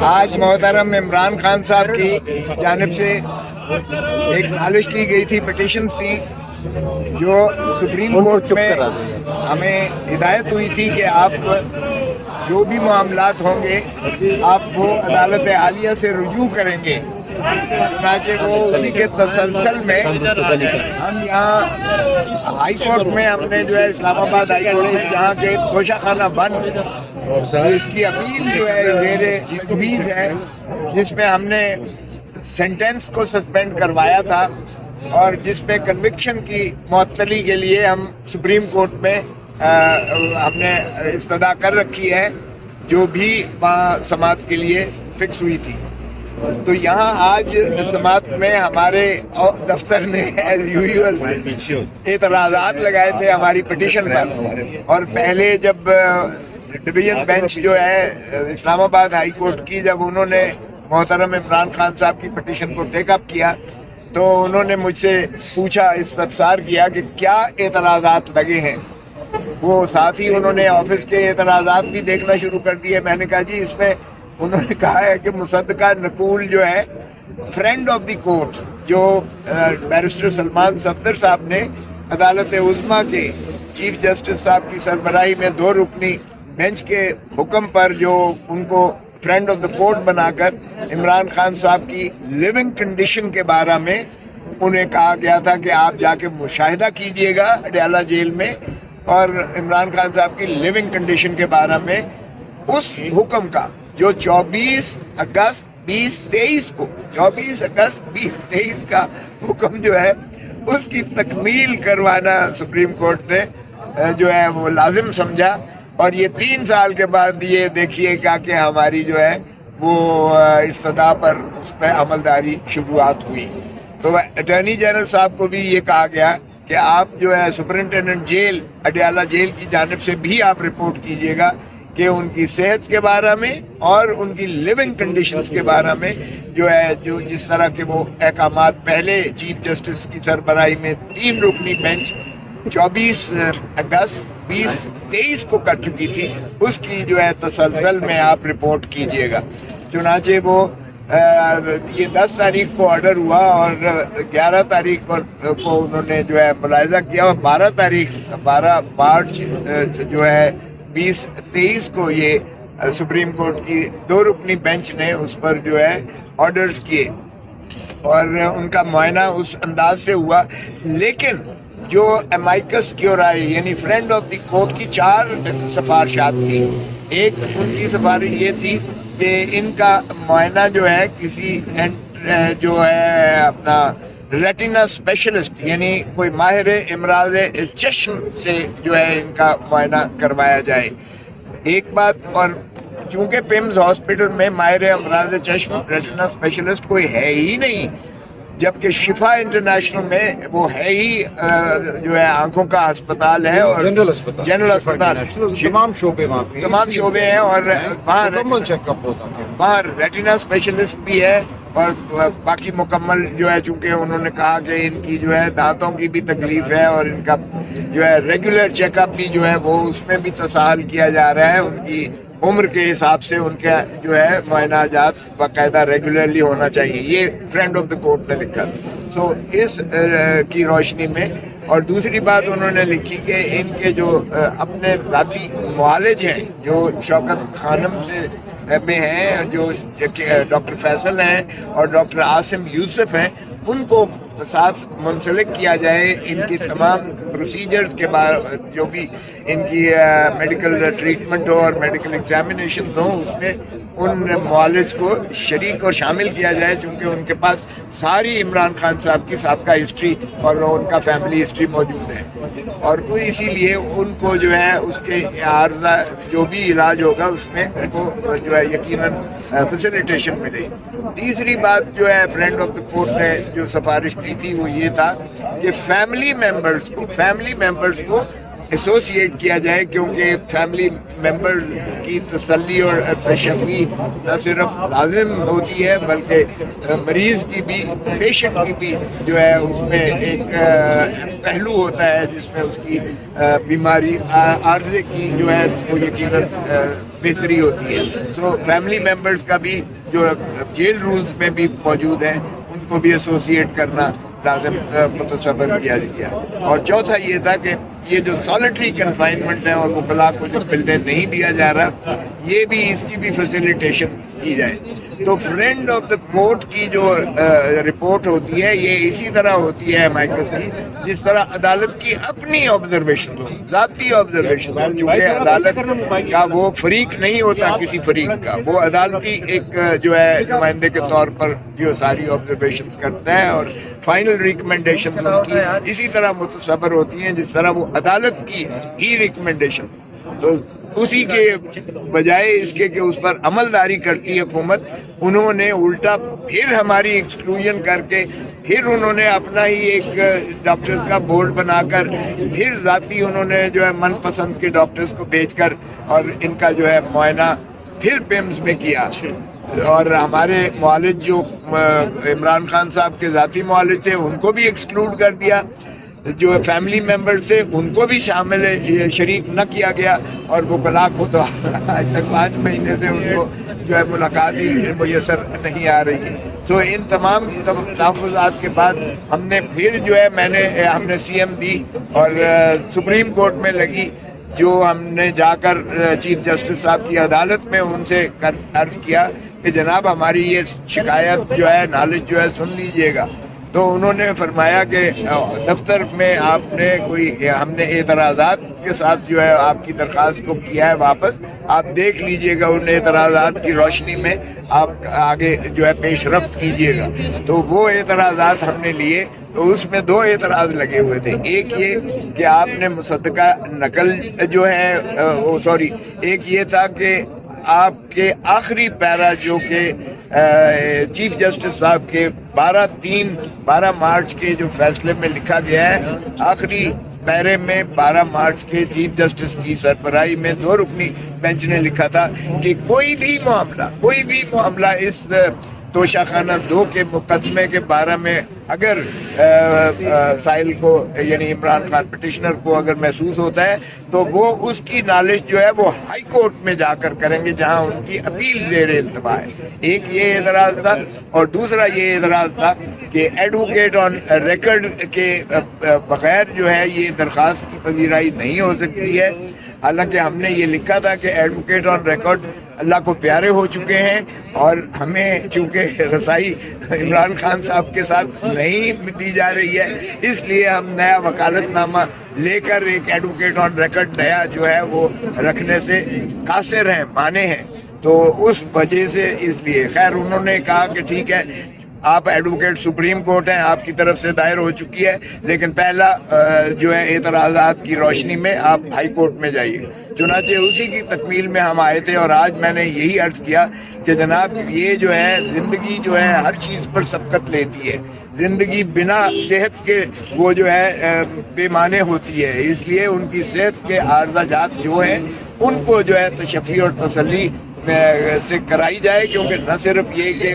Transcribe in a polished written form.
آج محترم عمران خان صاحب کی جانب سے ایک نالش کی گئی تھی، پٹیشنز تھیں جو سپریم کورٹ میں ہمیں ہدایت ہوئی تھی کہ آپ جو بھی معاملات ہوں گے آپ وہ عدالت عالیہ سے رجوع کریں گے۔ چنانچہ وہ اسی کے تسلسل میں ہم یہاں ہائی کورٹ میں ہم نے جو ہے اسلام آباد ہائی کورٹ میں جہاں کے گوشہ خانہ بند اس کی اپیل جو ہے زیر تجویز ہے، جس میں ہم نے سینٹنس کو سسپینڈ کروایا تھا اور جس پہ کنوکشن کی معطلی کے لیے ہم سپریم کورٹ میں ہم نے استدعا کر رکھی ہے، جو بھی وہاں سماعت کے لیے فکس ہوئی تھی۔ تو یہاں آج سماعت میں ہمارے دفتر نے ایز یوزول اعتراضات لگائے تھے ہماری پٹیشن پر، اور پہلے جب ڈویژن بینچ جو ہے اسلام آباد ہائی کورٹ کی، جب انہوں نے محترم عمران خان صاحب کی پٹیشن کو ٹیک اپ کیا تو انہوں نے مجھ سے پوچھا، استفسار کیا کہ کیا اعتراضات لگے ہیں۔ وہ ساتھ ہی انہوں نے آفس کے اعتراضات بھی دیکھنا شروع کر دیے۔ میں نے کہا جی اس میں انہوں نے کہا ہے کہ مصدقہ نقول جو ہے فرینڈ آف دی کورٹ، جو بیرسٹر سلمان صفدر صاحب نے عدالت عظمیٰ کے چیف جسٹس صاحب کی سربراہی میں 2 رکنی بینچ کے حکم پر جو ان کو فرینڈ آف دا کورٹ بنا کر عمران خان صاحب کی لیونگ کنڈیشن کے بارے میں انہیں کہا گیا تھا کہ آپ جا کے مشاہدہ کیجئے گا اڈیالہ جیل میں، اور عمران خان صاحب کی لیونگ کنڈیشن کے بارے میں اس حکم کا جو 24 اگست 2023 کو 24 اگست 2023 کا حکم جو ہے اس کی تکمیل کروانا سپریم کورٹ نے جو ہے وہ لازم سمجھا۔ اور یہ 3 سال کے بعد یہ دیکھیے گا کہ ہماری جو ہے وہ استدعا پر اس پہ عملداری شروعات ہوئی۔ تو اٹارنی جنرل صاحب کو بھی یہ کہا گیا کہ آپ جو ہے سپرنٹینڈنٹ جیل اڈیالہ جیل کی جانب سے بھی آپ رپورٹ کیجئے گا کہ ان کی صحت کے بارے میں اور ان کی لیونگ کنڈیشنز کے بارے میں جو ہے جو جس طرح کے وہ احکامات پہلے چیف جسٹس کی سربراہی میں 3 رکنی بینچ 24 اگست 2023 کو کر چکی تھی، اس کی جو ہے تسلسل میں آپ رپورٹ کیجئے گا۔ چنانچہ وہ یہ 10 تاریخ کو آرڈر ہوا اور 11 تاریخ کو انہوں نے جو ہے ملاحظہ کیا، اور 12 مارچ جو ہے 2023 کو یہ سپریم کورٹ کی 2 رکنی بینچ نے اس پر جو ہے آرڈرز کیے اور ان کا معائنہ اس انداز سے ہوا۔ لیکن جو امائکس کیورائی یعنی فرینڈ آف دی کورٹ کی 4 سفارشات تھی، ایک ان کی سفارش یہ تھی کہ ان کا معائنہ جو ہے کسی جو ہے اپنا ریٹینا اسپیشلسٹ یعنی کوئی ماہر امراض چشم سے جو ہے ان کا معائنہ کروایا جائے، ایک بات۔ اور چونکہ پیمز ہاسپٹل میں ماہر امراض چشم ریٹینا اسپیشلسٹ کوئی ہے ہی نہیں، جبکہ شفا انٹرنیشنل میں وہ ہے ہی جو ہے آنکھوں کا ہسپتال ہے اور جنرل اسپتال، تمام شعبے ہیں، اور وہاں ریٹینا اسپیشلسٹ بھی ہے اور باقی مکمل جو ہے، چونکہ انہوں نے کہا کہ ان کی جو ہے دانتوں کی بھی تکلیف ہے اور ان کا جو ہے ریگولر چیک اپ بھی جو ہے وہ اس میں بھی تساہل کیا جا رہا ہے، ان کی عمر کے حساب سے ان کا جو ہے معائنہ جات باقاعدہ ریگولرلی ہونا چاہیے، یہ فرینڈ آف دا کورٹ نے لکھا۔ سو اس کی روشنی میں، اور دوسری بات انہوں نے لکھی کہ ان کے جو اپنے ذاتی معالج ہیں جو شوکت خانم سے میں ہیں، جو ڈاکٹر فیصل ہیں اور ڈاکٹر عاصم یوسف ہیں، ان کو ساتھ منسلک کیا جائے، ان کی تمام پروسیجرز کے بارے جو بھی ان کی میڈیکل ٹریٹمنٹ ہو اور میڈیکل ایگزامینیشنز ہوں، اس میں ان معالج کو شریک اور شامل کیا جائے، چونکہ ان کے پاس ساری عمران خان صاحب کی سابقہ ہسٹری اور ان کا فیملی ہسٹری موجود ہے، اور وہ اسی لیے ان کو جو ہے اس کے عارضہ جو بھی علاج ہوگا اس میں ان کو جو ہے یقیناً فیسیلیٹیشن ملے۔ تیسری بات جو ہے فرینڈ آف دا کورٹ نے جو سفارش کی تھی وہ یہ تھا کہ فیملی ممبرز کو ایسوسیٹ کیا جائے، کیونکہ فیملی ممبرز کی تسلی اور تشفی نہ صرف لازم ہوتی ہے بلکہ مریض کی بھی، پیشنٹ کی بھی جو ہے اس میں ایک پہلو ہوتا ہے جس میں اس کی بیماری عارضے کی جو ہے وہ یقیناً بہتری ہوتی ہے. سو فیملی ممبرس کا بھی جو جیل رولز میں بھی موجود ہیں ان کو بھی ایسوسیٹ کرنا لازم متصور کیا گیا. اور چوتھا یہ تھا کہ یہ جو سالٹری کنفائنمنٹ ہے اور وکلاء کو جو ملنے نہیں دیا جا رہا، یہ بھی اس کی بھی فیسیلیٹیشن کی جائے. تو فرینڈ آف دا کورٹ کی جو رپورٹ ہوتی ہے یہ اسی طرح ہوتی ہے مائکس کی جس طرح عدالت کی اپنی آبزرویشن ہو، ذاتی آبزرویشن ہو. چونکہ عدالت کا وہ فریق نہیں ہوتا کسی فریق کا، وہ عدالتی ایک جو ہے نمائندے کے طور پر جو ساری آبزرویشنز کرتا ہے اور فائنل ریکمنڈیشن ان کی اسی طرح متصور ہوتی ہیں جس طرح وہ عدالت کی ہی ریکمنڈیشن. تو اسی کے بجائے اس کے کہ اس پر عمل داری کرتی حکومت، انہوں نے الٹا پھر ہماری ایکسکلوژن کر کے پھر انہوں نے اپنا ہی ایک ڈاکٹرز کا بورڈ بنا کر پھر ذاتی انہوں نے جو ہے من پسند کے ڈاکٹرز کو بھیج کر اور ان کا جو ہے معائنہ پھر پیمز میں کیا. اور ہمارے معالج جو عمران خان صاحب کے ذاتی معالج تھے ان کو بھی ایکسکلوڈ کر دیا، جو فیملی ممبر تھے ان کو بھی شامل شریک نہ کیا گیا. اور وہ وکلاء کو تو آج تک 5 مہینے سے ان کو جو ہے ملاقات ہی میسر نہیں آ رہی ہے. تو ان تمام تحفظات کے بعد ہم نے پھر جو ہے ہم نے سی ایم دی اور سپریم کورٹ میں لگی، جو ہم نے جا کر چیف جسٹس صاحب کی عدالت میں ان سے عرض کیا کہ جناب ہماری یہ شکایت جو ہے نالج جو ہے سن لیجئے گا. تو انہوں نے فرمایا کہ دفتر میں آپ نے ہم نے اعتراضات کے ساتھ جو ہے آپ کی درخواست کو کیا ہے واپس، آپ دیکھ لیجئے گا، ان اعتراضات کی روشنی میں آپ آگے جو ہے پیش رفت کیجئے گا. تو وہ اعتراضات ہم نے لیے، تو اس میں 2 اعتراض لگے ہوئے تھے. ایک یہ کہ آپ نے مصدقہ نقل جو ہے ایک یہ تھا کہ آپ کے آخری پیرا جو کہ چیف جسٹس صاحب کے 12 مارچ کے جو فیصلے میں لکھا گیا ہے، آخری پیرے میں 12 مارچ کے چیف جسٹس کی سربراہی میں 2 رکنی بینچ نے لکھا تھا کہ کوئی بھی معاملہ اس توشہ خانہ 2 کے مقدمے کے بارے میں اگر سائل کو یعنی عمران خان پٹیشنر کو اگر محسوس ہوتا ہے تو وہ اس کی نالش جو ہے وہ ہائی کورٹ میں جا کر کریں گے جہاں ان کی اپیل زیر التوا ہے. ایک یہ اعتراض تھا، اور دوسرا یہ اعتراض تھا کہ ایڈوکیٹ آن ریکارڈ کے بغیر جو ہے یہ درخواست کی پذیرائی نہیں ہو سکتی ہے. حالانکہ ہم نے یہ لکھا تھا کہ ایڈوکیٹ آن ریکارڈ اللہ کو پیارے ہو چکے ہیں اور ہمیں چونکہ رسائی عمران خان صاحب کے ساتھ نہیں دی جا رہی ہے، اس لیے ہم نیا وکالت نامہ لے کر ایک ایڈوکیٹ آن ریکارڈ نیا جو ہے وہ رکھنے سے قاصر ہیں، مانے ہیں. تو اس وجہ سے اس لیے خیر انہوں نے کہا کہ ٹھیک ہے آپ ایڈوکیٹ سپریم کورٹ ہیں، آپ کی طرف سے دائر ہو چکی ہے، لیکن پہلا جو ہے اعتراضات کی روشنی میں آپ ہائی کورٹ میں جائیے. چنانچہ اسی کی تکمیل میں ہم آئے تھے، اور آج میں نے یہی عرض کیا کہ جناب یہ جو ہے زندگی جو ہے ہر چیز پر سبقت لیتی ہے، زندگی بنا صحت کے وہ جو ہے بے معنی ہوتی ہے. اس لیے ان کی صحت کے عارضہ جات جو ہیں ان کو جو ہے تشفی اور تسلی سے کرائی جائے، کیونکہ نہ صرف یہ کہ